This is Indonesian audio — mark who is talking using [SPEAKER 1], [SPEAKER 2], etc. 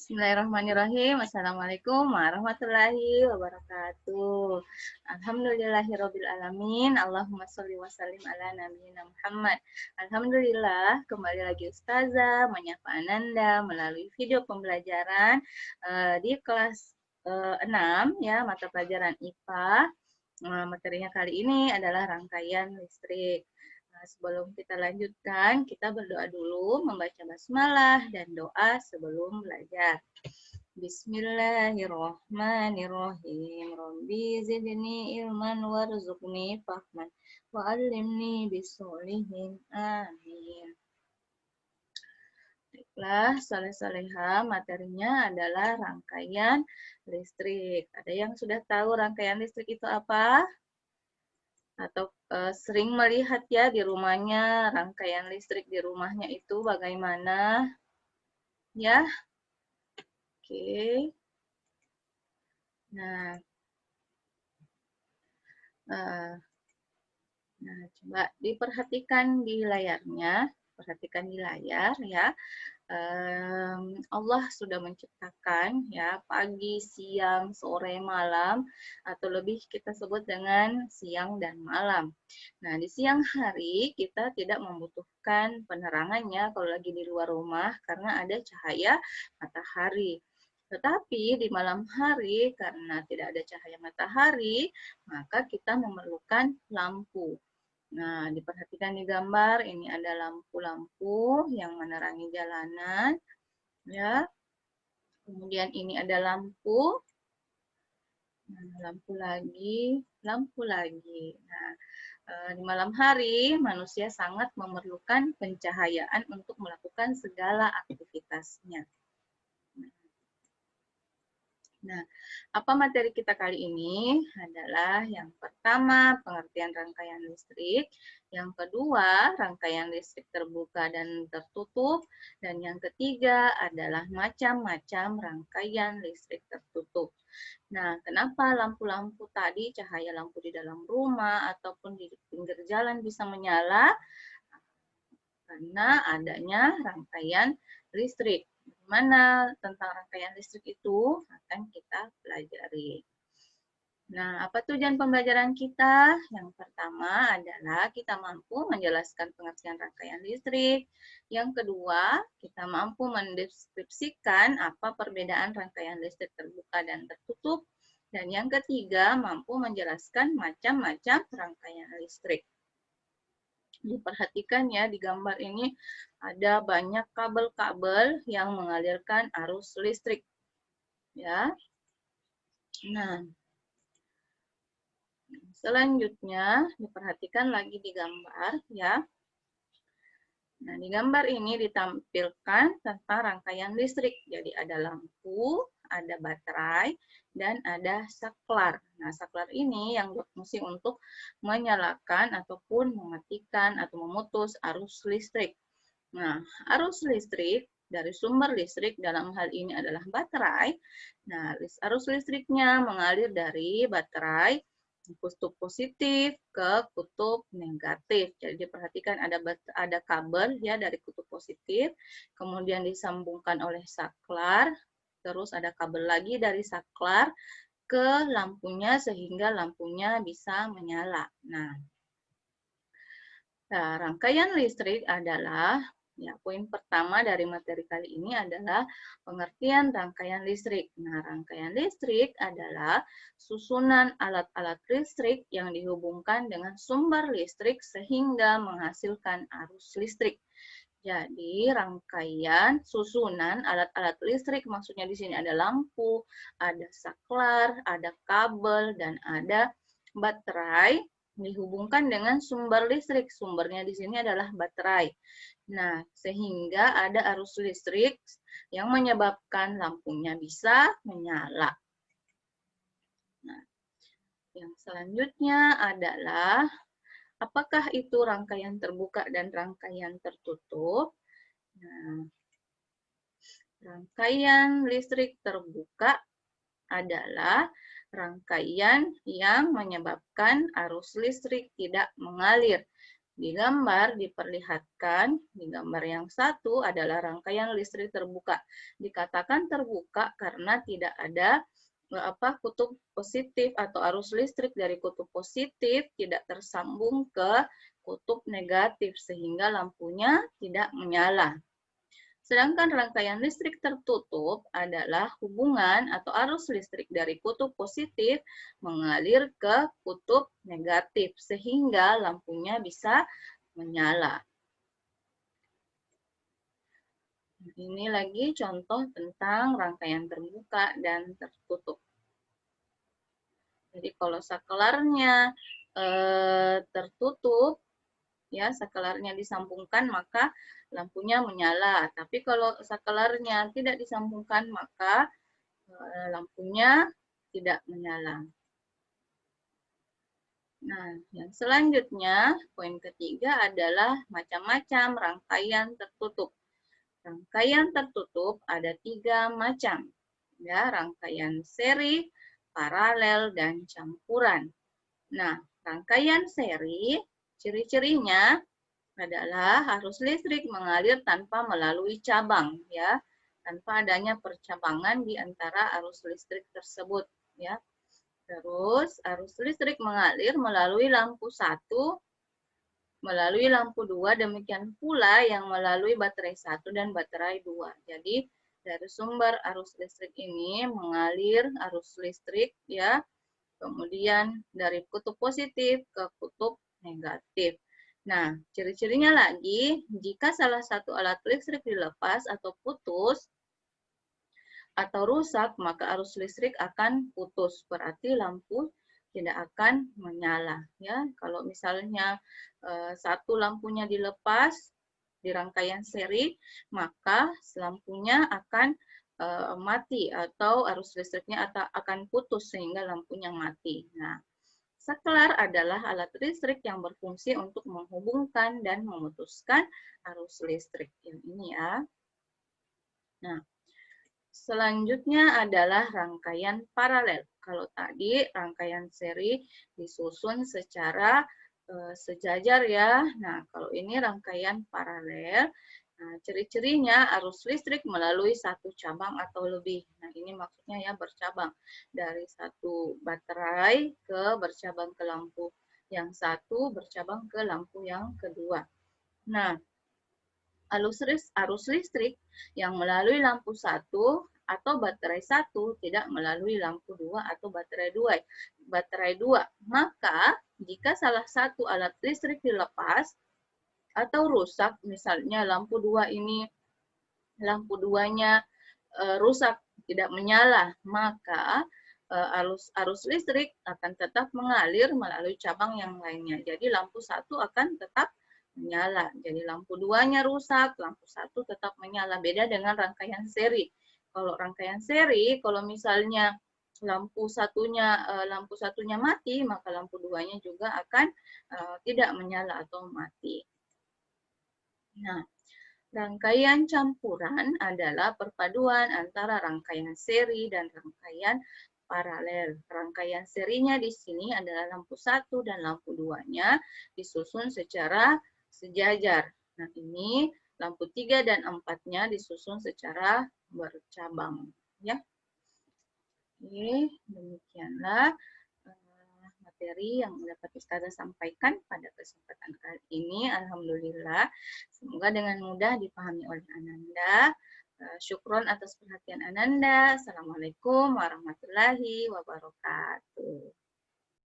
[SPEAKER 1] Bismillahirrahmanirrahim. Assalamualaikum warahmatullahi wabarakatuh. Alhamdulillahirabbil alamin. Allahumma sholli wa sallim ala nabiyyina Muhammad. Alhamdulillah, kembali lagi Ustazah menyapa Ananda melalui video pembelajaran di kelas 6 ya, mata pelajaran IPA. Materinya kali ini adalah rangkaian listrik. Nah, sebelum kita lanjutkan, kita berdoa dulu, membaca basmalah dan doa sebelum belajar. Bismillahirrahmanirrahim. Rabbi zidni ilman warzuqni fahman wa'allimni bisolihin. Amin. Baiklah, soleh-soleha, materinya adalah rangkaian listrik. Ada yang sudah tahu rangkaian listrik itu apa? Atau sering melihat ya di rumahnya, rangkaian listrik di rumahnya itu bagaimana? Ya, oke. Nah, coba diperhatikan di layarnya, perhatikan di layar ya. Allah sudah menciptakan ya pagi, siang, sore, malam, atau lebih kita sebut dengan siang dan malam. Nah, di siang hari kita tidak membutuhkan penerangannya kalau lagi di luar rumah karena ada cahaya matahari. Tetapi di malam hari karena tidak ada cahaya matahari, maka kita memerlukan lampu. Nah, diperhatikan di gambar, ini ada lampu-lampu yang menerangi jalanan, ya. Kemudian ini ada lampu, nah, lampu lagi, lampu lagi. Nah, di malam hari manusia sangat memerlukan pencahayaan untuk melakukan segala aktivitasnya. Nah, apa materi kita kali ini adalah yang pertama, pengertian rangkaian listrik, yang kedua, rangkaian listrik terbuka dan tertutup, dan yang ketiga adalah macam-macam rangkaian listrik tertutup. Nah, kenapa lampu-lampu tadi, cahaya lampu di dalam rumah ataupun di pinggir jalan bisa menyala? Karena adanya rangkaian listrik. Bagaimana tentang rangkaian listrik itu akan kita pelajari. Nah, apa tujuan pembelajaran kita? Yang pertama adalah kita mampu menjelaskan pengertian rangkaian listrik. Yang kedua, kita mampu mendeskripsikan apa perbedaan rangkaian listrik terbuka dan tertutup. Dan yang ketiga, mampu menjelaskan macam-macam rangkaian listrik. Diperhatikan ya di gambar ini ada banyak kabel-kabel yang mengalirkan arus listrik. Ya. Nah, selanjutnya diperhatikan lagi di gambar ya. Nah, di gambar ini ditampilkan tentang rangkaian listrik. Jadi ada lampu, ada baterai, dan ada saklar. Nah, saklar ini yang berfungsi untuk menyalakan ataupun mematikan atau memutus arus listrik. Nah, arus listrik dari sumber listrik dalam hal ini adalah baterai. Nah, arus listriknya mengalir dari baterai kutub positif ke kutub negatif. Jadi diperhatikan ada kabel ya dari kutub positif, kemudian disambungkan oleh saklar, terus ada kabel lagi dari saklar ke lampunya sehingga lampunya bisa menyala. Nah, rangkaian listrik adalah ya, poin pertama dari materi kali ini adalah pengertian rangkaian listrik. Nah, rangkaian listrik adalah susunan alat-alat listrik yang dihubungkan dengan sumber listrik sehingga menghasilkan arus listrik. Jadi, rangkaian susunan alat-alat listrik maksudnya di sini ada lampu, ada saklar, ada kabel, dan ada baterai dihubungkan dengan sumber listrik. Sumbernya di sini adalah baterai. Nah, sehingga ada arus listrik yang menyebabkan lampunya bisa menyala. Nah, yang selanjutnya adalah apakah itu rangkaian terbuka dan rangkaian tertutup? Nah, rangkaian listrik terbuka adalah rangkaian yang menyebabkan arus listrik tidak mengalir. Di gambar diperlihatkan, di gambar yang satu adalah rangkaian listrik terbuka. Dikatakan terbuka karena tidak ada kutub positif atau arus listrik dari kutub positif tidak tersambung ke kutub negatif sehingga lampunya tidak menyala. Sedangkan rangkaian listrik tertutup adalah hubungan atau arus listrik dari kutub positif mengalir ke kutub negatif sehingga lampunya bisa menyala. Ini lagi contoh tentang rangkaian terbuka dan tertutup. Jadi kalau saklarnya tertutup, ya saklarnya disambungkan maka lampunya menyala. Tapi kalau saklarnya tidak disambungkan maka lampunya tidak menyala. Nah, yang selanjutnya poin ketiga adalah macam-macam rangkaian tertutup. Rangkaian tertutup ada 3 macam, ya, rangkaian seri, paralel, dan campuran. Nah, rangkaian seri ciri-cirinya adalah arus listrik mengalir tanpa melalui cabang, ya, tanpa adanya percabangan di antara arus listrik tersebut, ya. Terus arus listrik mengalir melalui lampu 1, melalui lampu 2, demikian pula yang melalui baterai 1 dan baterai 2. Jadi dari sumber arus listrik ini mengalir arus listrik, ya, kemudian dari kutub positif ke kutub negatif. Nah, ciri-cirinya lagi, jika salah satu alat listrik dilepas atau putus atau rusak, maka arus listrik akan putus. Berarti lampu tidak akan menyala. Ya, kalau misalnya satu lampunya dilepas di rangkaian seri, maka lampunya akan mati atau arus listriknya akan putus sehingga lampunya mati. Nah, saklar adalah alat listrik yang berfungsi untuk menghubungkan dan memutuskan arus listrik. Yang ini ya. Nah, selanjutnya adalah rangkaian paralel. Kalau tadi rangkaian seri disusun secara sejajar ya. Nah, kalau ini rangkaian paralel. Nah, ciri-cirinya arus listrik melalui satu cabang atau lebih. Nah, ini maksudnya ya bercabang. Dari satu baterai bercabang ke lampu yang satu, bercabang ke lampu yang kedua. Nah, arus listrik yang melalui lampu 1 atau baterai 1 tidak melalui lampu 2 atau baterai 2. Maka, jika salah satu alat listrik dilepas atau rusak, misalnya lampu 2-nya rusak, tidak menyala, maka arus listrik akan tetap mengalir melalui cabang yang lainnya. Jadi lampu 1 akan tetap menyala. Jadi lampu 2-nya rusak, lampu 1 tetap menyala. Beda dengan rangkaian seri. Kalau rangkaian seri, kalau misalnya lampu satunya mati, maka lampu 2-nya juga akan tidak menyala atau mati. Nah, rangkaian campuran adalah perpaduan antara rangkaian seri dan rangkaian paralel. Rangkaian serinya di sini adalah lampu 1 dan lampu 2-nya disusun secara sejajar. Nah, ini lampu 3 dan 4-nya disusun secara bercabang. Ya. Oke, demikianlah materi yang dapat Ustazah sampaikan pada kesempatan kali ini. Alhamdulillah, semoga dengan mudah dipahami oleh Ananda. Syukron atas perhatian Ananda. Assalamualaikum warahmatullahi wabarakatuh.